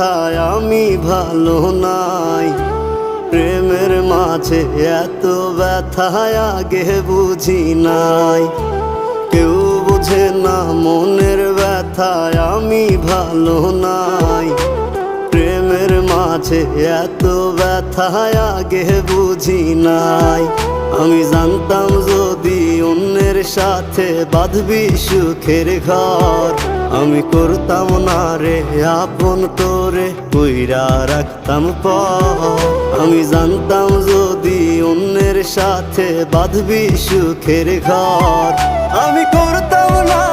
ব্যথায় আমি ভালো নাই। প্রেমের মাঝে এত ব্যথায় আগে বুঝি নাই। কেউ বুঝে না মনের ব্যথায় আমি ভালো নাই। প্রেমের মাঝে এত ব্যথায় আগে বুঝি নাই। আমি জানতাম যদি অন্যের সাথে বাঁধবি সুখের ঘর, আমি করতাম না রে আপন তোরে কইরা রাখতাম পর। আমি জানতাম যদি অন্যের সাথে বাঁধবি সুখের ঘর, আমি করতাম না